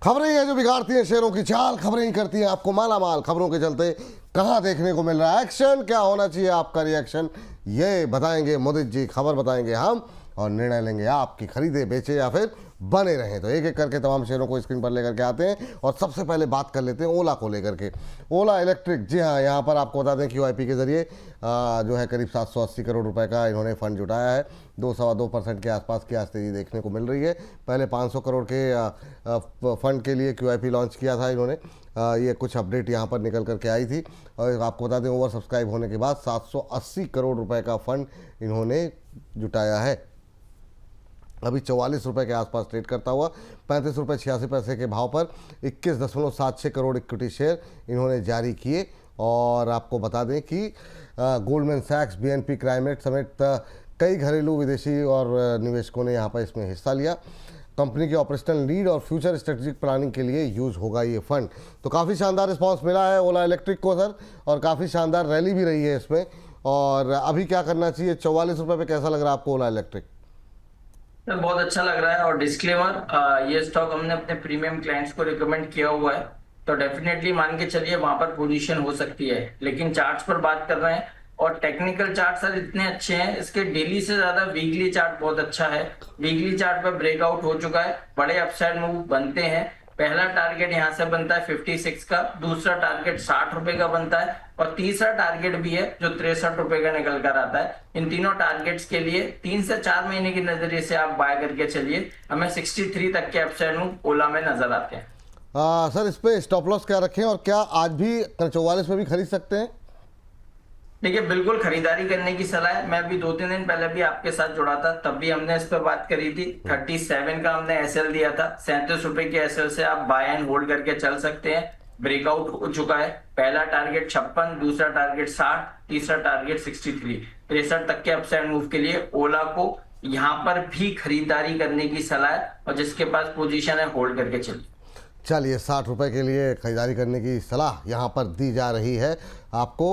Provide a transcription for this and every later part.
खबरें ही हैं जो बिगाड़ती हैं शेयरों की चाल, खबरें ही करती हैं आपको माला माल। खबरों के चलते कहां देखने को मिल रहा है एक्शन, क्या होना चाहिए आपका रिएक्शन, ये बताएंगे मोदी जी, खबर बताएंगे हम और निर्णय लेंगे आपकी खरीदे बेचे या फिर बने रहें। तो एक एक करके तमाम शेयरों को स्क्रीन पर लेकर के आते हैं और सबसे पहले बात कर लेते हैं ओला को लेकर के। ओला इलेक्ट्रिक, जी हाँ, यहाँ पर आपको बता दें QIP के जरिए जो है करीब 780 करोड़ रुपए का इन्होंने फंड जुटाया है। 2-2.25% के आसपास की आज तेजी देखने को मिल रही है। पहले 500 करोड़ के फंड के लिए QIP लॉन्च किया था इन्होंने। ये कुछ अपडेट यहाँ पर निकल करके आई थी और आपको बता दें ओवर सब्सक्राइब होने के बाद 780 करोड़ रुपए का फंड इन्होंने जुटाया है। अभी 44 रुपये के आसपास ट्रेड करता हुआ 35 रुपये 86 पैसे के भाव पर 21.76 करोड़ इक्विटी शेयर इन्होंने जारी किए। और आपको बता दें कि गोल्डमैन सैक्स, BNP क्राइमेट समेत कई घरेलू विदेशी और निवेशकों ने यहाँ पर इसमें हिस्सा लिया। कंपनी के ऑपरेशनल लीड और फ्यूचर स्ट्रेटेजिक प्लानिंग के लिए यूज़ होगा ये फंड। तो काफ़ी शानदार रिस्पांस मिला है ओला इलेक्ट्रिक को सर, और काफ़ी शानदार रैली भी रही है इसमें। और अभी क्या करना चाहिए, 44 रुपये पे कैसा लग रहा है आपको ओला इलेक्ट्रिक? सर बहुत अच्छा लग रहा है। और डिस्क्लेमर, ये स्टॉक हमने अपने प्रीमियम क्लाइंट्स को रिकमेंड किया हुआ है, तो डेफिनेटली मान के चलिए वहां पर पोजीशन हो सकती है। लेकिन चार्ट्स पर बात कर रहे हैं और टेक्निकल चार्ट सर इतने अच्छे हैं, इसके डेली से ज्यादा वीकली चार्ट बहुत अच्छा है। वीकली चार्ट पर ब्रेकआउट हो चुका है, बड़े अपसाइड मूव बनते हैं। पहला टारगेट यहाँ से बनता है 56 का, दूसरा टारगेट 60 रुपए का बनता है और तीसरा टारगेट भी है जो 63 रुपए का निकल कर आता है। इन तीनों टारगेट्स के लिए 3 से 4 महीने के नजरिए से आप बाय करके चलिए। हमें 63 तक के अपसाइड मूव ओला में नजर आते हैं। सर इस पे स्टॉप लॉस क्या रखें और क्या आज भी 44 में भी खरीद सकते हैं? देखिए बिल्कुल खरीदारी करने की सलाह है। मैं अभी 2-3 दिन पहले भी आपके साथ जुड़ा था, तब भी हमने इस पर बात करी थी। 37 का हमने SL दिया था, 37 रुपए के SL से आप बाय एंड होल्ड करके चल सकते हैं। ब्रेकआउट हो चुका है, पहला टारगेट 56, दूसरा टारगेट 60, तीसरा टारगेट 63, 63 तक के अपसाइड मूव के लिए ओला को यहाँ पर भी खरीदारी करने की सलाह है और जिसके पास पोजीशन है होल्ड करके चलिए। चलिए 60 रुपये के लिए खरीदारी करने की सलाह यहाँ पर दी जा रही है आपको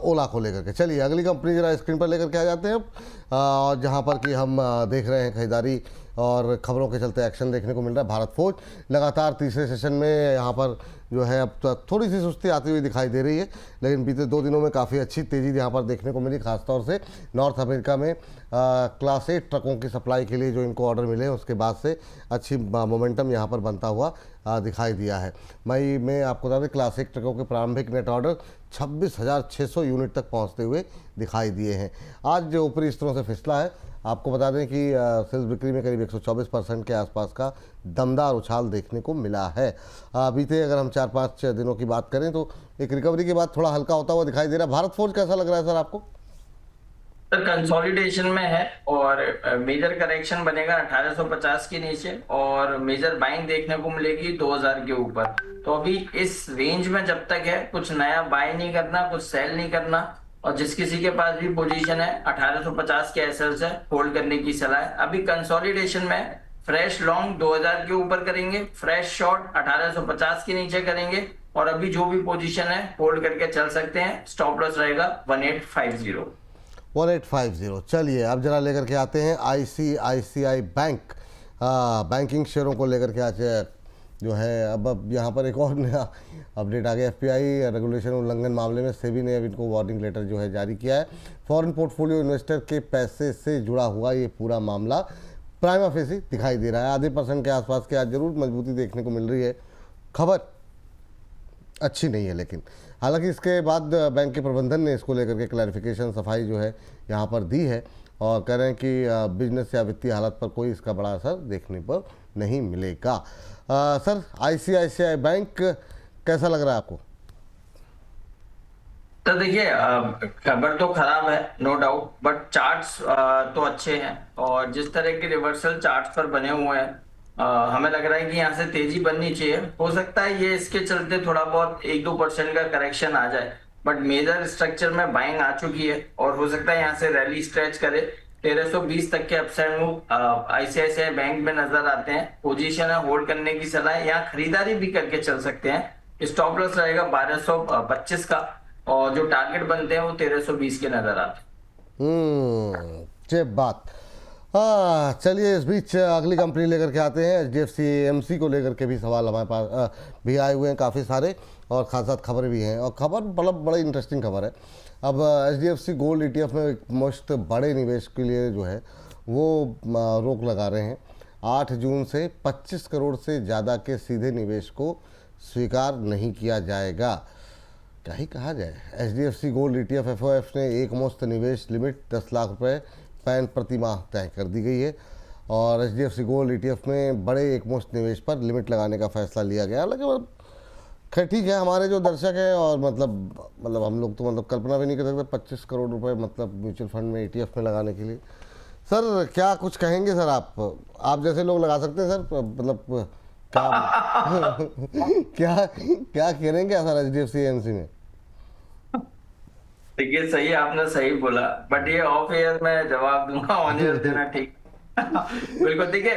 ओला को लेकर के। चलिए अगली कंपनी जरा स्क्रीन पर लेकर के आ जाते हैं अब, और जहाँ पर कि हम देख रहे हैं खरीदारी और खबरों के चलते एक्शन देखने को मिल रहा है। भारत फोर्ज लगातार तीसरे सेशन में यहाँ पर जो है अब तो थोड़ी सी सुस्ती आती हुई दिखाई दे रही है, लेकिन बीते 2 दिनों में काफ़ी अच्छी तेज़ी यहाँ पर देखने को मिली। खासतौर से नॉर्थ अमेरिका में क्लास 8 ट्रकों की सप्लाई के लिए जो इनको ऑर्डर मिले उसके बाद से अच्छी मोमेंटम यहाँ पर बनता हुआ दिखाई दिया है। मई में आपको बता दें क्लास 8 ट्रकों के प्रारंभिक नेट ऑर्डर 26,600 यूनिट तक पहुँचते हुए दिखाई दिए हैं। आज जो ऊपरी स्तरों से फिसला है, आपको बता दें कि सेल्स बिक्री में करीब 124% के आसपास का दमदार उछाल देखने को मिला है। बीते अगर हम 4-5 दिनों की बात करें तो एक रिकवरी के बाद थोड़ा हल्का होता हुआ दिखाई दे रहा है। भारत फोर्ज कैसा लग रहा है सर आपको? सर कंसोलिडेशन में है और मेजर करेक्शन बनेगा 1850 के नीचे और मेजर बाइंग देखने को मिलेगी 2000 के ऊपर। तो अभी इस रेंज में जब तक है कुछ नया बाय नहीं करना, कुछ सेल नहीं करना। और जिस किसी के पास भी पोजीशन है 1850 के एसएल से होल्ड करने की सलाह है। अभी कंसोलिडेशन में फ्रेश लॉन्ग 2000 के ऊपर करेंगे, फ्रेश शॉर्ट 1850 के नीचे करेंगे और अभी जो भी पोजीशन है होल्ड करके चल सकते हैं। स्टॉप लॉस रहेगा 1850। 1850। चलिए अब जरा लेकर के आते हैं ICICI बैंक। बैंकिंग शेयरों को लेकर के आज जो है अब यहाँ पर एक और नया अपडेट आ गया। FPI रेगुलेशन उल्लंघन मामले में सेबी ने अब इनको वार्निंग लेटर जो है जारी किया है। फॉरेन पोर्टफोलियो इन्वेस्टर के पैसे से जुड़ा हुआ ये पूरा मामला प्राइमा फेसी दिखाई दे रहा है। आधे % के आसपास के आज जरूर मजबूती देखने को मिल रही है। खबर अच्छी नहीं है, लेकिन हालांकि इसके बाद बैंक के प्रबंधन ने इसको लेकर के क्लैरिफिकेशन, सफाई जो है यहाँ पर दी है और कह रहे हैं कि बिजनेस या वित्तीय हालत पर कोई इसका बड़ा असर देखने पर नहीं मिलेगा। सर ICICI बैंक कैसा लग रहा है आपको? तो देखिए खबर तो खराब है नो डाउट, बट चार्ट्स तो अच्छे हैं और जिस तरह के रिवर्सल चार्ट्स पर बने हुए हैं हमें लग रहा है कि यहाँ से तेजी बननी चाहिए। हो सकता है ये इसके चलते थोड़ा बहुत 1-2% का करेक्शन आ जाए, बट मेजर स्ट्रक्चर में बाइंग आ चुकी है और हो सकता है यहाँ से रैली स्ट्रेच करे। 1320 तक के अपसाइड मूव ICICI बैंक में नजर आते हैं। पोजीशन है होल्ड करने की सलाह है, यहाँ खरीदारी भी करके चल सकते हैं। स्टॉप लॉस रहेगा 1225 का और जो टारगेट बनते हैं वो 1320 के नजर आते हैं। ये बात हाँ चलिए, इस बीच अगली कंपनी लेकर के आते हैं। एचडीएफसी एएमसी को लेकर के भी सवाल हमारे पास भी आए हुए हैं काफ़ी सारे, और खास साथ खबरें भी हैं, और खबर बड़ा इंटरेस्टिंग खबर है। अब एचडीएफसी गोल्ड ईटीएफ में एक मुश्त बड़े निवेश के लिए जो है वो रोक लगा रहे हैं। 8 जून से 25 करोड़ से ज़्यादा के सीधे निवेश को स्वीकार नहीं किया जाएगा। क्या ही कहा जाए, एचडीएफसी गोल्ड ईटीएफ एफओएफ ने एक मुश्त निवेश लिमिट 10 लाख रुपए पैन प्रति माह तय कर दी गई है, और एचडीएफसी गोल्ड ईटीएफ में बड़े एक मुश्त निवेश पर लिमिट लगाने का फैसला लिया गया। हालांकि खैर ठीक है, हमारे जो दर्शक हैं और मतलब हम लोग तो कल्पना भी नहीं कर सकते 25 करोड़ रुपए मतलब म्यूचुअल फंड में ईटीएफ में लगाने के लिए। सर क्या कुछ कहेंगे सर? आप जैसे लोग लगा सकते हैं सर, मतलब क्या क्या क्या करेंगे सर एचडीएफसी एएमसी में? देखिए सही, आपने सही बोला, बट ये ऑफ एयर में जवाब दूंगा, ऑन एयर देना ठीक। बिल्कुल। देखिए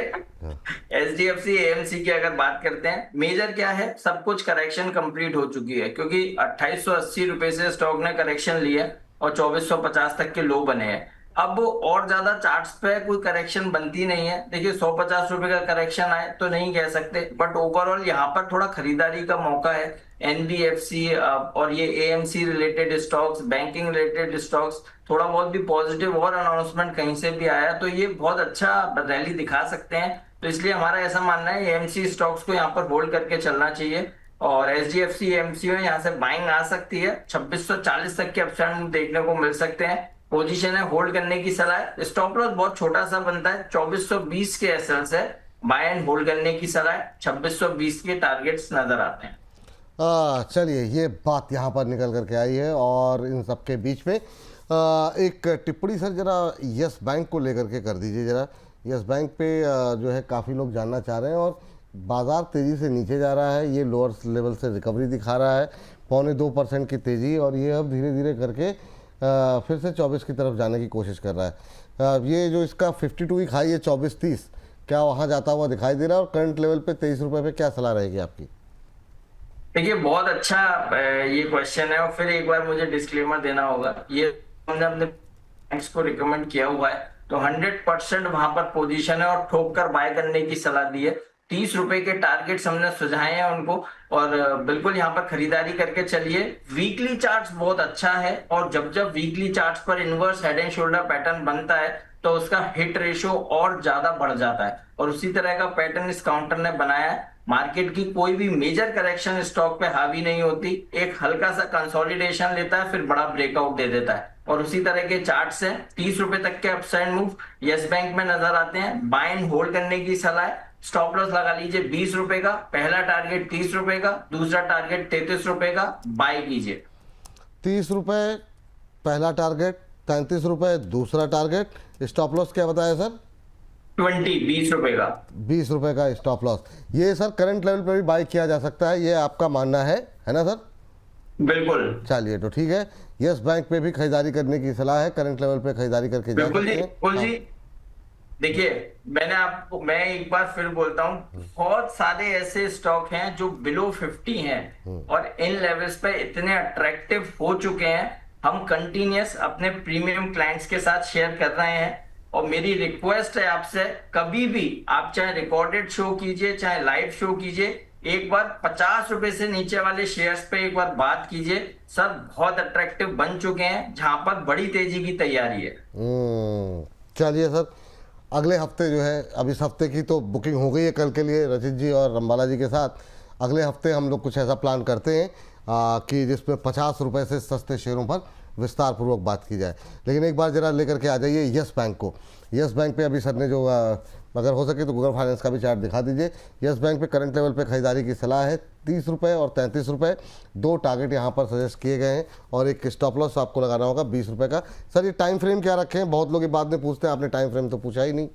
एचडीएफसी एएमसी की अगर बात करते हैं, मेजर क्या है, सब कुछ करेक्शन कंप्लीट हो चुकी है, क्योंकि 2880 रुपए से स्टॉक ने करेक्शन लिया और 2450 तक के लो बने हैं। अब और ज्यादा चार्ट्स पे कोई करेक्शन बनती नहीं है। देखिए 150 रुपए का करेक्शन आए तो नहीं कह सकते, बट ओवरऑल यहाँ पर थोड़ा खरीदारी का मौका है। एनबीएफसी और ये AMC related stocks, banking related stocks, थोड़ा बहुत भी पॉजिटिव और अनाउंसमेंट कहीं से भी आया तो ये बहुत अच्छा रैली दिखा सकते हैं। तो इसलिए हमारा ऐसा मानना है एएमसी स्टॉक्स को यहाँ पर होल्ड करके चलना चाहिए, और एचडीएफसी एएमसी में यहाँ से बाइंग आ सकती है। 2640 तक के अपसाइड देखने को मिल सकते हैं। पोजीशन है, होल्ड करने की सलाह है। स्टॉप लॉस बहुत छोटा सा बनता है, 2420 के एसएल्स है, बाय एंड होल्ड करने की सलाह है। 2620 के टारगेट्स नजर आते हैं। चलिए, ये बात यहाँ पर निकल करके आई है, और इन सब के बीच में एक टिप्पणी सर जरा यस बैंक को लेकर के कर दीजिए जरा। यस बैंक पे जो है काफ़ी लोग जानना चाह रहे हैं, और बाज़ार तेज़ी से नीचे जा रहा है, ये लोअर लेवल से रिकवरी दिखा रहा है, 0.25% की तेज़ी, और ये अब धीरे धीरे करके फिर से 24 की तरफ जाने की कोशिश कर रहा है। ये जो इसका 52 वीक हाई है 24.30, क्या वहाँ जाता हुआ दिखाई दे रहा है? और करंट लेवल पे 23 रुपये पे क्या सलाह रहेगी आपकी? देखिए बहुत अच्छा ये क्वेश्चन है, और फिर एक बार मुझे डिस्क्लेमर देना होगा। ये हमने अपने बैंक्स को रिकमेंड किया हुआ है, तो 100% वहां पर पोजीशन है और ठोक कर बाय करने की सलाह दी है। 30 रुपए के टारगेट्स हमने सुझाए हैं उनको, और बिल्कुल यहाँ पर खरीदारी करके चलिए। वीकली चार्ट्स बहुत अच्छा है, और जब जब वीकली चार्ट्स पर inverse head and shoulder pattern बनता है तो उसका हिट रेशियो और ज्यादा बढ़ जाता है, और उसी तरह का पैटर्न इस काउंटर ने बनाया है। मार्केट की कोई भी मेजर करेक्शन स्टॉक पे हावी नहीं होती, एक हल्का सा कंसोलिडेशन लेता है, फिर बड़ा ब्रेकआउट दे देता है, और उसी तरह के चार्ट्स हैं। 30 रुपए तक के अपसाइड मूव यस बैंक में नजर आते हैं। बाय एंड होल्ड करने की सलाह है। स्टॉप लॉस लगा लीजिए 20 रुपए का, पहला टारगेट 30 रुपए का, दूसरा टारगेट 33 रुपए का, बाय कीजिए। 30 रुपये पहला टारगेट, 33 रुपये दूसरा टारगेट, स्टॉप लॉस क्या बताया सर? 20 रुपए का। 20 रुपये का स्टॉप लॉस। ये सर करंट लेवल पे भी बाय किया जा सकता है, ये आपका मानना है ना सर? बिल्कुल। चलिए तो ठीक है, यस बैंक पे भी खरीदारी करने की सलाह है, करंट लेवल पे खरीदारी करके जा बिल्कुल सकते जी, हैं। बिल्कुल जी। देखिए मैं एक बार फिर बोलता हूँ, बहुत सारे ऐसे स्टॉक हैं जो बिलो 50 हैं, और इन लेवल्स पे इतने अट्रैक्टिव हो चुके हैं। हम कंटिन्यूस अपने प्रीमियम क्लाइंट्स के साथ शेयर कर रहे हैं, और मेरी रिक्वेस्ट है आपसे, कभी भी आप चाहे रिकॉर्डेड शो कीजिए चाहे लाइव शो कीजिए, एक बार 50 रुपए से नीचे वाले शेयर्स पे एक बार बात कीजिए। सब बहुत अट्रैक्टिव बन चुके हैं, जहां पर बड़ी तेजी की तैयारी है। चलिए सर, अगले हफ्ते जो है, अब इस हफ्ते की तो बुकिंग हो गई है कल के लिए रचित जी और रंबाला जी के साथ। अगले हफ्ते हम लोग कुछ ऐसा प्लान करते हैं कि जिसमें 50 रुपये से सस्ते शेयरों पर विस्तार पूर्वक बात की जाए। लेकिन एक बार जरा लेकर के आ जाइए यस बैंक को। यस बैंक पे अभी सर ने जो अगर हो सके तो गूगल फाइनेंस का भी चार्ट दिखा दीजिए। यस बैंक पे करंट लेवल पे खरीदारी की सलाह है, 30 रुपये और 33 रुपये, दो टारगेट यहाँ पर सजेस्ट किए गए हैं, और एक स्टॉप लॉस आपको लगाना होगा 20 रुपये का। सर ये टाइम फ्रेम क्या रखें? बहुत लोग ये बाद में पूछते हैं, आपने टाइम फ्रेम तो पूछा ही नहीं।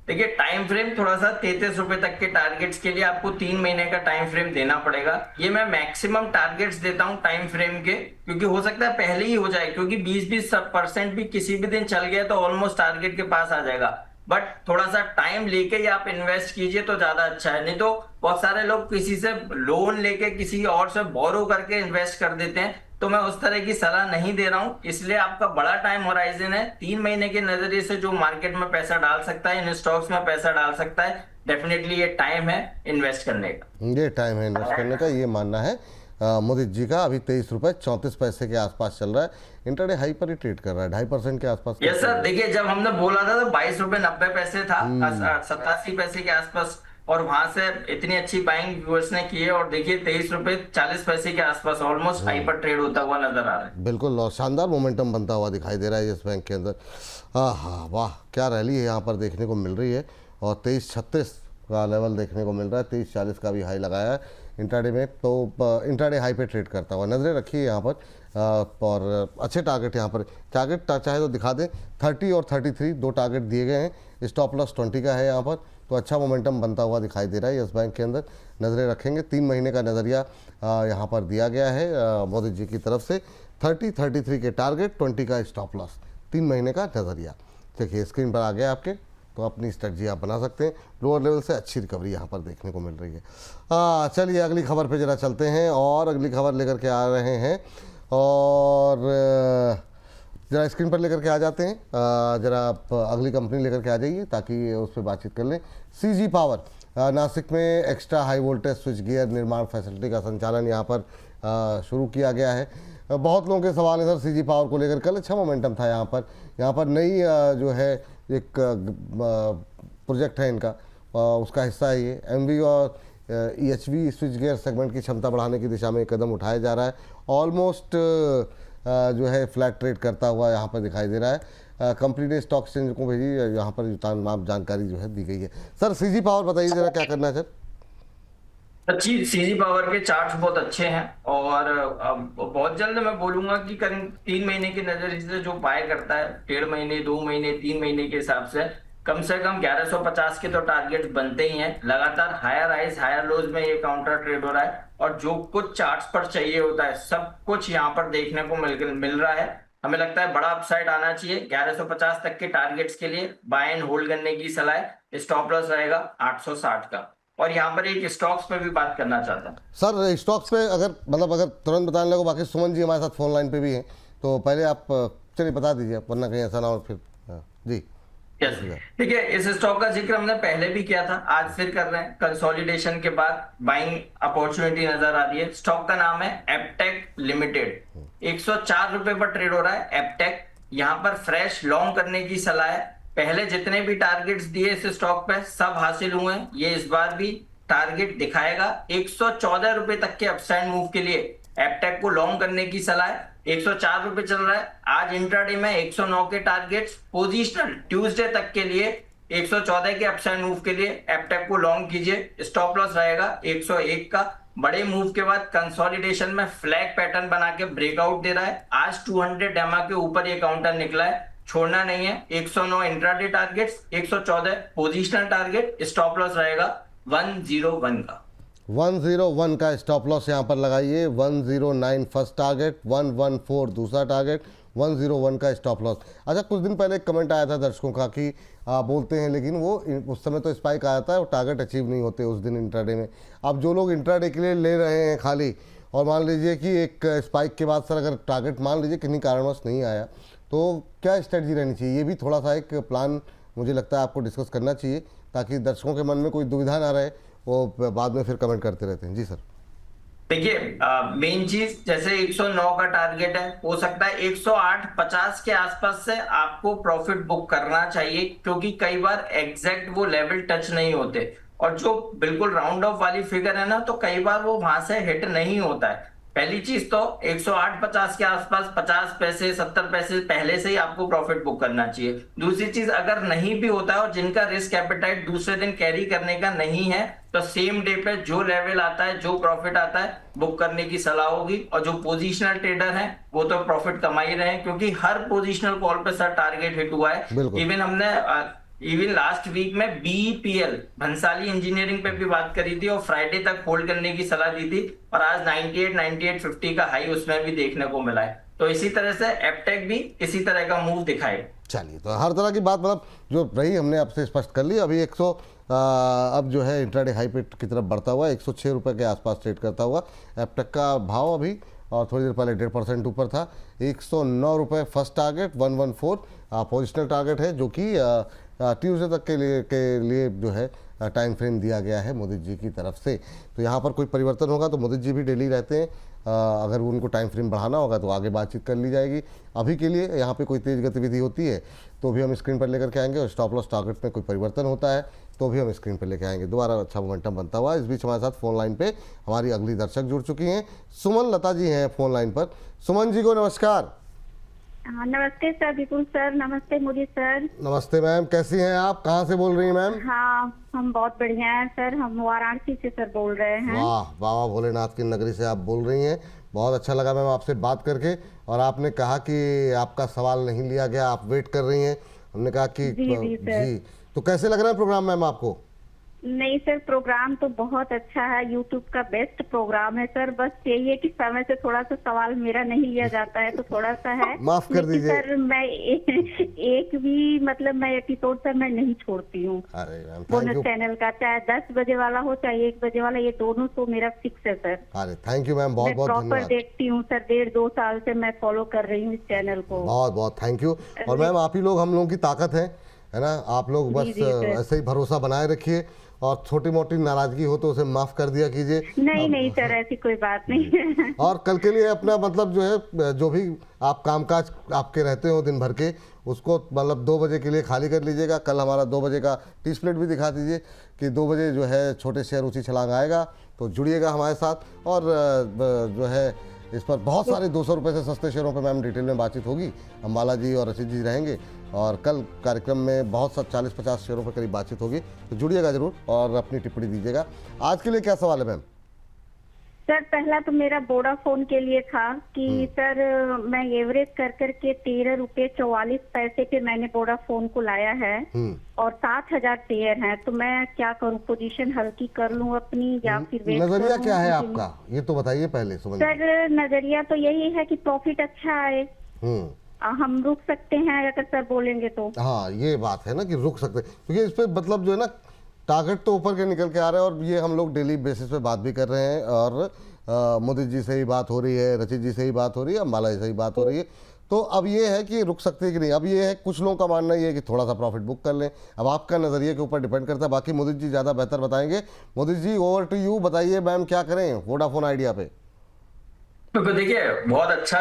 देखिए टाइम फ्रेम थोड़ा सा 33 रुपए तक के टारगेट्स के लिए आपको 3 महीने का टाइम फ्रेम देना पड़ेगा। ये मैं मैक्सिमम टारगेट्स देता हूं टाइम फ्रेम के, क्योंकि हो सकता है पहले ही हो जाए, क्योंकि 20-20% भी किसी भी दिन चल गया तो ऑलमोस्ट टारगेट के पास आ जाएगा। बट थोड़ा सा टाइम लेके ही आप इन्वेस्ट कीजिए तो ज्यादा अच्छा है। नहीं तो बहुत सारे लोग किसी से लोन लेके किसी और से बोरो करके इन्वेस्ट कर देते हैं, तो मैं उस तरह की सलाह नहीं दे रहा हूं। इसलिए आपका बड़ा टाइम होराइजन है, 3 महीने के नजरिए से जो मार्केट में पैसा डाल सकता है, इन स्टॉक्स में पैसा डाल सकता है, डेफिनेटली ये टाइम है इन्वेस्ट करने का। ये टाइम है इन्वेस्ट करने का, ये मानना है मोदी जी का। अभी 23 रुपये 34 पैसे के आसपास चल रहा है, इंटरडे हाई पर ही ट्रेड कर रहा है, 2.5% के आसपास। यस सर, देखिए जब हमने बोला था तो 22 रुपए 90 पैसे था, 87 पैसे के आसपास, और वहां से इतनी अच्छी बाइंग व्यूअर्स ने की है, और देखिए 23 रुपए 40 पैसे के आसपास ऑलमोस्ट हाई पर ट्रेड होता हुआ नजर आ रहा है। बिल्कुल, और शानदार मोमेंटम बनता हुआ दिखाई दे रहा है येस बैंक के अंदर। हाँ, वाह क्या रैली है यहाँ पर देखने को मिल रही है, और 23.36 का लेवल देखने को मिल रहा है, 23.40 का भी हाई लगाया है इंट्राडे में। तो इंट्राडे हाई पे ट्रेड करता हुआ नजरें रखिए यहाँ पर, और अच्छे टारगेट यहाँ पर, टारगेट चाहे तो दिखा दें, 30 और 33 दो टारगेट दिए गए हैं, स्टॉप लॉस 20 का है यहाँ पर। तो अच्छा मोमेंटम बनता हुआ दिखाई दे रहा है येस बैंक के अंदर, नज़रें रखेंगे। 3 महीने का नज़रिया यहाँ पर दिया गया है मोदी जी की तरफ से, 33 के टारगेट, 20 का स्टॉप लॉस, 3 महीने का नज़रिया। देखिए स्क्रीन पर आ गया आपके, तो अपनी स्ट्रेटजी आप बना सकते हैं। लोअर लेवल से अच्छी रिकवरी यहाँ पर देखने को मिल रही है। चलिए अगली खबर पे ज़रा चलते हैं, और अगली खबर लेकर के आ रहे हैं, और ज़रा स्क्रीन पर लेकर के आ जाते हैं। ज़रा आप अगली कंपनी लेकर के आ जाइए ताकि उस पर बातचीत कर लें। सीजी पावर, नासिक में extra high voltage switch gear निर्माण फैसिलिटी का संचालन यहाँ पर शुरू किया गया है। बहुत लोगों के सवाल है सर सीजी पावर को लेकर, कल अच्छा मोमेंटम था यहाँ पर नई जो है एक प्रोजेक्ट है इनका, उसका हिस्सा है ये। एमवी और ईएचवी स्विच गियर सेगमेंट की क्षमता बढ़ाने की दिशा में एक कदम उठाया जा रहा है। ऑलमोस्ट जो है फ्लैट ट्रेड करता हुआ यहाँ पर दिखाई दे रहा है। कंपनी ने स्टॉक एक्सचेंज को भेजी, यहाँ पर तमाम जानकारी जो है दी गई है। सर सीजी पावर बताइए जरा क्या करना है सर। अच्छी सीजी पावर के चार्ट्स बहुत अच्छे हैं, और बहुत जल्द मैं बोलूंगा कि करीब 3 महीने के नजरिए से जो बाय करता है, 1.5 महीने 2 महीने 3 महीने के हिसाब से कम 1150 के तो टारगेट बनते ही हैं। लगातार हायर हाइज हायर लोज में ये काउंटर ट्रेड हो रहा है, और जो कुछ चार्ट्स पर चाहिए होता है सब कुछ यहाँ पर देखने को मिल रहा है। हमें लगता है बड़ा अपसाइड आना चाहिए। 1150 तक के टारगेट्स के लिए बाय एंड होल्ड करने की सलाह है। स्टॉप लॉस रहेगा 860 का। और यहाँ पर एक स्टॉक्स पे भी बात करना चाहता हूँ सर। स्टॉक्स पे अगर तुरंत बताने लगो, बाकी सुमन जी हमारे साथ फोन लाइन पे भी हैं, तो पहले आप चलिए बता दीजिए, वरना कहीं ऐसा ना हो फिर। जी यस, ठीक है। इस स्टॉक का जिक्र हमने पहले भी किया था, आज फिर कर रहे हैं। कंसोलिडेशन के बाद बाइंग अपॉर्चुनिटी नजर आ रही है। स्टॉक का नाम है एपटेक लिमिटेड, 104 रुपए पर ट्रेड हो रहा है एपटेक। यहाँ पर फ्रेश लॉन्ग करने की सलाह है। पहले जितने भी टारगेट्स दिए इस स्टॉक पे सब हासिल हुए, ये इस बार भी टारगेट दिखाएगा। 114 रुपए तक के अपसाइड मूव के लिए एपटेक को लॉन्ग करने की सलाह है। 104 रुपए चल रहा है आज इंट्राडे में। 109 के टारगेट्स पोजीशनल ट्यूसडे तक के लिए, 114 के अपसाइड मूव के लिए एपटेक को लॉन्ग कीजिए। स्टॉप लॉस रहेगा 101 का। बड़े मूव के बाद कंसोलिडेशन में फ्लैग पैटर्न बना के ब्रेकआउट दे रहा है। आज 200 डेमा के ऊपर ये काउंटर निकला है, छोड़ना नहीं है। 109 intraday targets, 114 positional target. Stop loss रहेगा 101 का। 101 का स्टॉप लॉस यहाँ पर लगाइए। 109 फर्स्ट टारगेट, 114 दूसरा टारगेट, 101 का स्टॉप लॉस। अच्छा, कुछ दिन पहले एक कमेंट आया था दर्शकों का कि बोलते हैं लेकिन वो उस समय तो स्पाइक आया था, वो टारगेट अचीव नहीं होते उस दिन इंट्राडे में। अब जो लोग इंट्राडे के लिए ले रहे हैं खाली, और मान लीजिए कि एक स्पाइक के बाद सर अगर टारगेट मान लीजिए किन्हीं कारणवश नहीं आया, तो क्या स्ट्रेटजी रहनी चाहिए? ये भी थोड़ा सा एक प्लान मुझे लगता है आपको डिस्कस करना चाहिए, ताकि दर्शकों के मन में कोई दुविधा ना रहे, वो बाद में फिर कमेंट करते रहते हैं। जी सर। देखिए मेन चीज जैसे 109 का टारगेट है, हो सकता है 108.50 के आसपास से आपको प्रॉफिट बुक करना चाहिए, क्योंकि कई बार एग्जैक्ट वो लेवल टच नहीं होते, और जो बिल्कुल राउंड ऑफ वाली फिगर है ना, तो कई बार वो वहां से हिट नहीं होता है। पहली चीज तो 108.50 के आसपास 50 पैसे 70 पैसे पहले से ही आपको प्रॉफिट बुक करना चाहिए। दूसरी चीज, अगर नहीं भी होता है और जिनका रिस्क एपेटाइट दूसरे दिन कैरी करने का नहीं है, तो सेम डे पे जो लेवल आता है, जो प्रॉफिट आता है, बुक करने की सलाह होगी। और जो पोजिशनल ट्रेडर हैं वो तो प्रॉफिट कमा ही रहे हैं, क्योंकि हर पोजिशनल कॉल पे सर टारगेट हिट हुआ है। इवन लास्ट वीक में बीईपीएल भंसाली इंजीनियरिंग पे भी बात करी थी, और फ्राइडे तक होल्ड करने की सलाह दी थी, और आज 98-98.50 का हाई उसमें भी देखने को मिला है। तो इसी तरह से एपटेक भी इसी तरह का मूव दिखाए। चलिए, तो हर तरह की बात मतलब जो रही हमने आपसे स्पष्ट कर ली। अभी 100 अब जो है इंट्राडे हाई पे की तरफ बढ़ता हुआ 106 रुपये के आसपास ट्रेड करता हुआ एपटेक का भाव अभी, और थोड़ी देर पहले 1.5% ऊपर था। 109 रुपये फर्स्ट टारगेट, 114 पोजिशनल टारगेट है, जो कि ट्यूसडे तक के लिए जो है टाइम फ्रेम दिया गया है मोदी जी की तरफ से। तो यहाँ पर कोई परिवर्तन होगा तो मोदी जी भी डेली रहते हैं, अगर उनको टाइम फ्रेम बढ़ाना होगा तो आगे बातचीत कर ली जाएगी। अभी के लिए यहाँ पे कोई तेज़ गतिविधि होती है तो भी हम स्क्रीन पर लेकर के आएंगे, और स्टॉप लॉस टारगेट में कोई परिवर्तन होता है तो भी हम स्क्रीन पर लेकर आएंगे। दोबारा अच्छा मोमेंटम बनता हुआ। इस बीच हमारे साथ फ़ोन लाइन पे हमारी अगली दर्शक जुड़ चुकी हैं, सुमन लता जी हैं फ़ोन लाइन पर। सुमन जी को नमस्कार। हाँ, नमस्ते सर, विपुल सर, नमस्ते मोदी सर। नमस्ते मैम, कैसी हैं आप, कहाँ से बोल रही हैं मैम? हाँ, हम बहुत बढ़िया हैं सर, हम वाराणसी से सर बोल रहे हैं। वाह, बाबा भोलेनाथ की नगरी से आप बोल रही हैं। बहुत अच्छा लगा मैम आपसे बात करके, और आपने कहा कि आपका सवाल नहीं लिया गया, आप वेट कर रही हैं। हमने कहा कि जी, तो कैसे लग रहा है प्रोग्राम मैम आपको? नहीं सर, प्रोग्राम तो बहुत अच्छा है, यूट्यूब का बेस्ट प्रोग्राम है सर। बस यही है कि समय से थोड़ा सा सवाल मेरा नहीं लिया जाता है तो थोड़ा सा है, माफ कर दीजिए सर। मैं एक भी मतलब मैं एपिसोड सर मैं नहीं छोड़ती हूँ। अरे मैम, बोनस चैनल का, चाहे 10 बजे वाला हो चाहे 1 बजे वाला, ये दोनों शो मेरा फिक्स है सर। अरे थैंक यू मैम, बहुत बहुत प्रॉपर धन्यवाद। देखती हूँ सर, 1.5-2 साल से मैं फॉलो कर रही हूँ इस चैनल को। बहुत बहुत थैंक यू। और मैम आप ही लोग हम लोगों की ताकत है ना, आप लोग बस ऐसे ही भरोसा बनाए रखिए, और छोटी मोटी नाराजगी हो तो उसे माफ कर दिया कीजिए। नहीं सर, ऐसी कोई बात नहीं है। और कल के लिए अपना मतलब जो है, जो भी आप कामकाज आपके रहते हो दिन भर के, उसको मतलब 2 बजे के लिए खाली कर लीजिएगा। कल हमारा 2 बजे का टी स्प्लिट भी दिखा दीजिए कि 2 बजे जो है छोटे शेयर ऊँची छलांग आएगा, तो जुड़िएगा हमारे साथ। और जो है इस पर बहुत सारे 200 रुपये से सस्ते शेयरों पर मैम डिटेल में बातचीत होगी। अम्बाला जी और रशीद जी रहेंगे, और कल कार्यक्रम में बहुत सा 40-50 शेयरों पर करीब बातचीत होगी, तो जुड़िएगा जरूर और अपनी टिप्पणी दीजिएगा। आज के लिए क्या सवाल है मैम? सर पहला तो मेरा वोडाफोन के लिए था कि सर मैं एवरेज कर करके 13 रुपये 44 पैसे पे मैंने वोडाफोन को लाया है, और 7,000 शेयर हैं, तो मैं क्या करूं? पोजीशन हल्की कर लूं अपनी या फिर वेट नजरिया करूं? क्या है आपका, ये तो बताइए पहले सुमन जी। सर नजरिया तो यही है कि प्रॉफिट अच्छा आए, हम रुक सकते हैं अगर सर बोलेंगे तो। हाँ, ये बात है ना कि रुक सकते, क्योंकि इस पे मतलब जो है ना टारगेट तो ऊपर के निकल के आ रहे हैं, और ये हम लोग डेली बेसिस पे बात भी कर रहे हैं, और मोदी जी से ही बात हो रही है, रचित जी से ही बात हो रही है, अम्बाला जी से ही बात हो रही है। तो अब ये है कि रुक सकते हैं कि नहीं। अब ये है, कुछ लोगों का मानना ये है कि थोड़ा सा प्रॉफिट बुक कर लें। अब आपका नज़रिए के ऊपर डिपेंड करता है, बाकी मोदी जी ज़्यादा बेहतर बताएंगे। Modi ji, over to you, बताइए मैम क्या करें वोडाफोन आइडिया पे? तो देखिए, बहुत अच्छा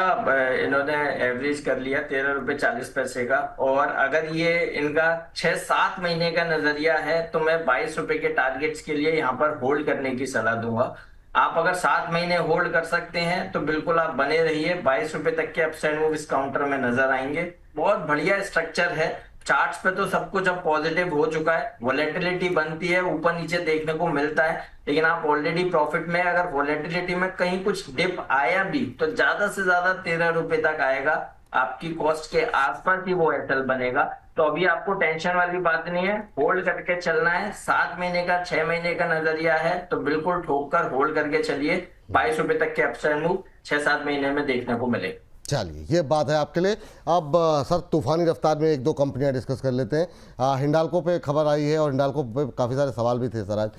इन्होंने एवरेज कर लिया 13 रुपये 40 पैसे का, और अगर ये इनका 6-7 महीने का नजरिया है तो मैं 22 रुपए के टारगेट्स के लिए यहाँ पर होल्ड करने की सलाह दूंगा। आप अगर 7 महीने होल्ड कर सकते हैं तो बिल्कुल आप बने रहिए, 22 रुपए तक के अपसाइड मूव इस काउंटर में नजर आएंगे। बहुत बढ़िया स्ट्रक्चर है, चार्ट्स पे तो सब कुछ अब पॉजिटिव हो चुका है, वोलेटिलिटी बनती है, ऊपर नीचे देखने को मिलता है, लेकिन आप ऑलरेडी प्रॉफिट में। अगर वोलेटिलिटी में कहीं कुछ डिप आया भी तो ज्यादा से ज्यादा 13 रुपए तक आएगा, आपकी कॉस्ट के आसपास ही वो एसएल बनेगा। तो अभी आपको टेंशन वाली बात नहीं है, होल्ड करके चलना है। 7 महीने का 6 महीने का नजरिया है तो बिल्कुल ठोक कर होल्ड करके चलिए, 22 रुपए तक के अपसाइड मूव 6-7 महीने में देखने को मिलेगा। चलिए, ये बात है आपके लिए। अब सर तूफानी रफ्तार में 1-2 कंपनियां डिस्कस कर लेते हैं। हिंडाल्को पे खबर आई है, और हिंडाल्को पे काफ़ी सारे सवाल भी थे सर आज।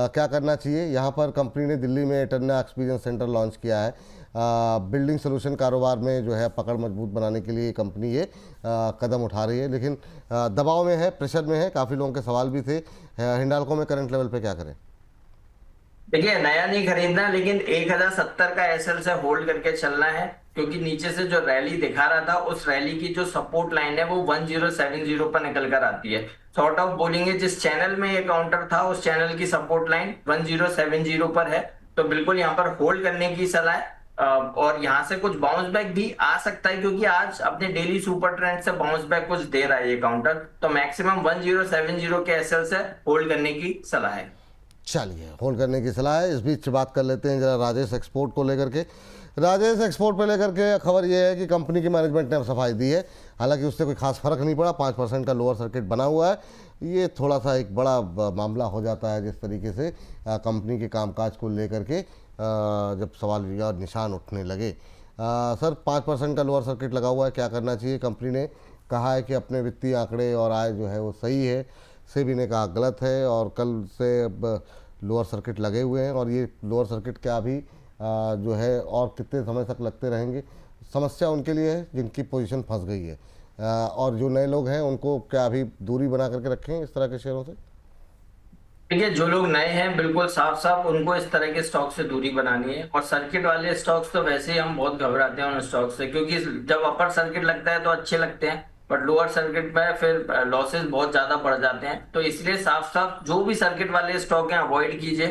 क्या करना चाहिए? यहाँ पर कंपनी ने दिल्ली में एटर्ना एक्सपीरियंस सेंटर लॉन्च किया है। बिल्डिंग सोल्यूशन कारोबार में जो है पकड़ मजबूत बनाने के लिए कंपनी ये कदम उठा रही है, लेकिन दबाव में है, प्रेशर में है। काफ़ी लोगों के सवाल भी थे। हिंडाल्को में करंट लेवल पे क्या करें? देखिए, नया नहीं खरीदना, लेकिन 1070 का एसएल से होल्ड करके चलना है, क्योंकि नीचे से जो रैली दिखा रहा था उस रैली की जो सपोर्ट लाइन है वो 1070 पर निकल कर आती है। सॉर्ट ऑफ बोलेंगे, जिस चैनल में ये काउंटर था उस चैनल की सपोर्ट लाइन 1070 पर है, तो बिल्कुल यहाँ पर होल्ड करने की सलाह है। और यहाँ से कुछ बाउंस बैक भी आ सकता है, क्योंकि आज अपने डेली सुपर ट्रेंड से बाउंस बैक कुछ दे रहा है ये काउंटर, तो मैक्सिमम 1070 के एसएल से होल्ड करने की सलाह है। चलिए, होल्ड करने की सलाह है। इस बीच बात कर लेते हैं जरा राजेश एक्सपोर्ट को लेकर के। राजेश एक्सपोर्ट पे लेकर के खबर ये है कि कंपनी की मैनेजमेंट ने अब सफाई दी है, हालांकि उससे कोई खास फर्क नहीं पड़ा। 5% का लोअर सर्किट बना हुआ है, ये थोड़ा सा एक बड़ा मामला हो जाता है जिस तरीके से कंपनी के कामकाज को लेकर के जब सवाल या निशान उठने लगे। सर 5% का लोअर सर्किट लगा हुआ है, क्या करना चाहिए? कंपनी ने कहा है कि अपने वित्तीय आंकड़े और आय जो है वो सही है, सेबी ने कहा गलत है, और कल से अब लोअर सर्किट लगे हुए हैं, और ये लोअर सर्किट क्या अभी जो है और कितने समय तक लगते रहेंगे, समस्या उनके लिए है जिनकी पोजीशन फंस गई है, और जो नए लोग हैं उनको क्या अभी दूरी बना करके रखें इस तरह के शेयरों से? देखिए, जो लोग नए हैं बिल्कुल साफ साफ उनको इस तरह के स्टॉक से दूरी बनानी है। और सर्किट वाले स्टॉक्स तो वैसे ही हम बहुत घबराते हैं उन स्टॉक से, क्योंकि जब अपर सर्किट लगता है तो अच्छे लगते हैं, बट लोअर सर्किट में फिर लॉसेस बहुत ज्यादा बढ़ जाते हैं। तो इसलिए साफ साफ जो भी सर्किट वाले स्टॉक हैं अवॉइड कीजिए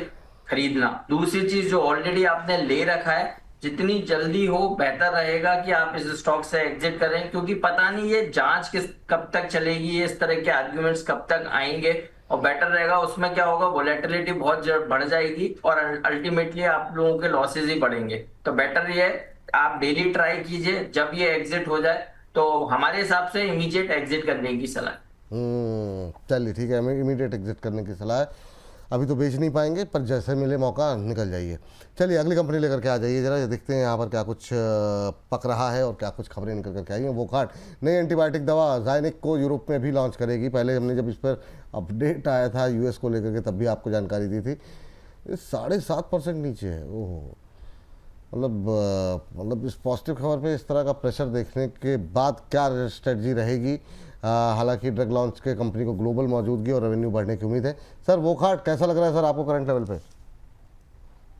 खरीदना। दूसरी चीज, जो ऑलरेडी आपने ले रखा है, जितनी जल्दी हो बेहतर रहेगा कि आप इस स्टॉक से एग्जिट करें, क्योंकि पता नहीं ये जांच कब तक चलेगी, ये इस तरह के आर्ग्यूमेंट्स कब तक आएंगे। और बेटर रहेगा, उसमें क्या होगा, वोलेटिलिटी बहुत बढ़ जाएगी और अल्टीमेटली आप लोगों के लॉसेज ही बढ़ेंगे। तो बेटर ये है आप डेली ट्राई कीजिए, जब ये एग्जिट हो जाए तो हमारे हिसाब से इमीडिएट एग्जिट करने की सलाह। चलिए ठीक है, हमें इमीडिएट एग्जिट करने की सलाह है। अभी तो बेच नहीं पाएंगे, पर जैसे मिले मौका निकल जाइए। चलिए अगली कंपनी लेकर के आ जाइए, जरा देखते हैं यहाँ पर क्या कुछ पक रहा है और क्या कुछ खबरें निकल करके आई हैं। वोकहार्ट नई एंटीबायोटिक दवा ज़ायनिक को यूरोप में भी लॉन्च करेगी। पहले हमने जब इस पर अपडेट आया था यूएस को लेकर के, तब भी आपको जानकारी दी थी। 7.5% नीचे है। ओहो, मतलब इस पॉजिटिव खबर पे इस तरह का प्रेशर देखने के बाद क्या स्ट्रेटजी रहेगी? हालांकि ड्रग लॉन्च के कंपनी को ग्लोबल मौजूदगी और रेवेन्यू बढ़ने की उम्मीद है। सर वोकहार्ट कैसा लग रहा है सर आपको करंट लेवल पे?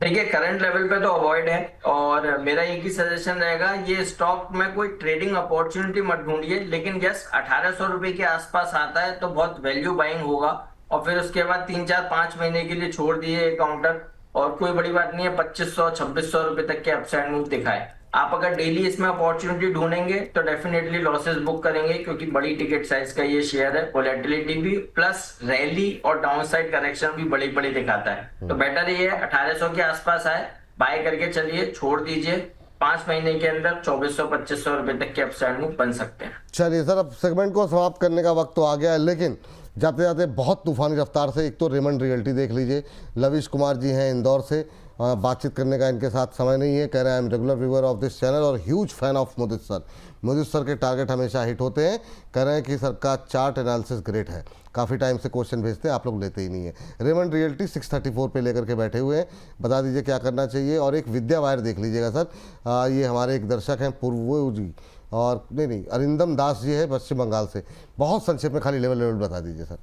देखिए, करंट लेवल पे तो अवॉइड है, और मेरा एक ही सजेशन रहेगा, ये स्टॉक में कोई ट्रेडिंग अपॉर्चुनिटी मत ढूंढिए, लेकिन यस 1800 रुपए के आसपास आता है तो बहुत वैल्यू बाइंग होगा, और फिर उसके बाद 3-4-5 महीने के लिए छोड़ दिए काउंटर, और कोई बड़ी बात नहीं है 2500-2600 रुपए तक के अपसाइड मूव दिखाए। आप अगर डेली इसमें अपॉर्चुनिटी ढूंढेंगे तो डेफिनेटली लॉसेस बुक करेंगे, क्योंकि बड़ी टिकट साइज का ये शेयर है, वोलेटिलिटी भी प्लस रैली और डाउनसाइड करेक्शन भी बड़ी बड़ी दिखाता है। तो बेटर ये है 1800 के आसपास आए, बाय करके चलिए, छोड़ दीजिए, 5 महीने के अंदर 2400-2500 रुपए तक के अपसाइड मूव बन सकते हैं। चलिए सर, अब सेगमेंट को समाप्त करने का वक्त तो आ गया है, लेकिन जाते जाते बहुत तूफानी रफ्तार से एक तो रेमंड रियल्टी देख लीजिए। लविश कुमार जी हैं इंदौर से, बातचीत करने का इनके साथ समय नहीं है। कह रहे हैं I am regular viewer of this channel और huge fan of Modit sir. Modit sir के टारगेट हमेशा हिट होते हैं। कह रहे हैं कि सर का चार्ट एनालिसिस ग्रेट है, काफ़ी टाइम से क्वेश्चन भेजते हैं, आप लोग लेते ही नहीं है। रेमंड रियल्टी 634 पे लेकर के बैठे हुए हैं, बता दीजिए क्या करना चाहिए। और एक विद्या वायर देख लीजिएगा सर, ये हमारे एक दर्शक हैं पूर्व जी, और नहीं अरिंदम दास जी है पश्चिम बंगाल से। बहुत संक्षेप में खाली लेवल बता दीजिए सर।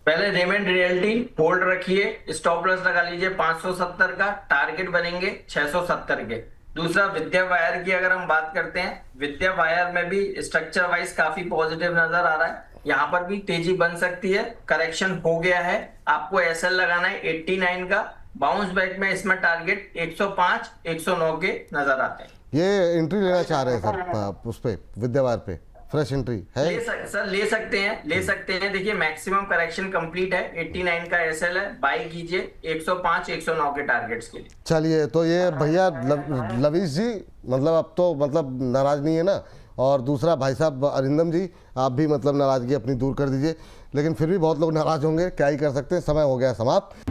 पहले रेमंड रियल्टी होल्ड रखिए, स्टॉप लॉस लगा लीजिए 570 का, टारगेट बनेंगे 670 के। दूसरा विद्या वायर की अगर हम बात करते हैं, विद्या वायर में भी स्ट्रक्चर वाइज काफी पॉजिटिव नजर आ रहा है, यहाँ पर भी तेजी बन सकती है, करेक्शन हो गया है। आपको एसएल लगाना है 89 का, बाउंस बैक में इसमें टारगेट 105-109 के नजर आते हैं। ये एंट्री लेना चाह रहे हैं सर उस पे, विद्या वायर पे फ्रेश एंट्री है? सर ले सकते हैं। देखिए मैक्सिमम करेक्शन कंप्लीट है, 89 का एसएल है, बाय कीजिए 105-109 के टारगेट्स के लिए। चलिए, तो ये भैया लवीश जी मतलब अब तो मतलब नाराज नहीं है ना? और दूसरा भाई साहब अरिंदम जी, आप भी मतलब नाराजगी अपनी दूर कर दीजिए, लेकिन फिर भी बहुत लोग नाराज होंगे, क्या ही कर सकते हैं, समय हो गया समाप्त।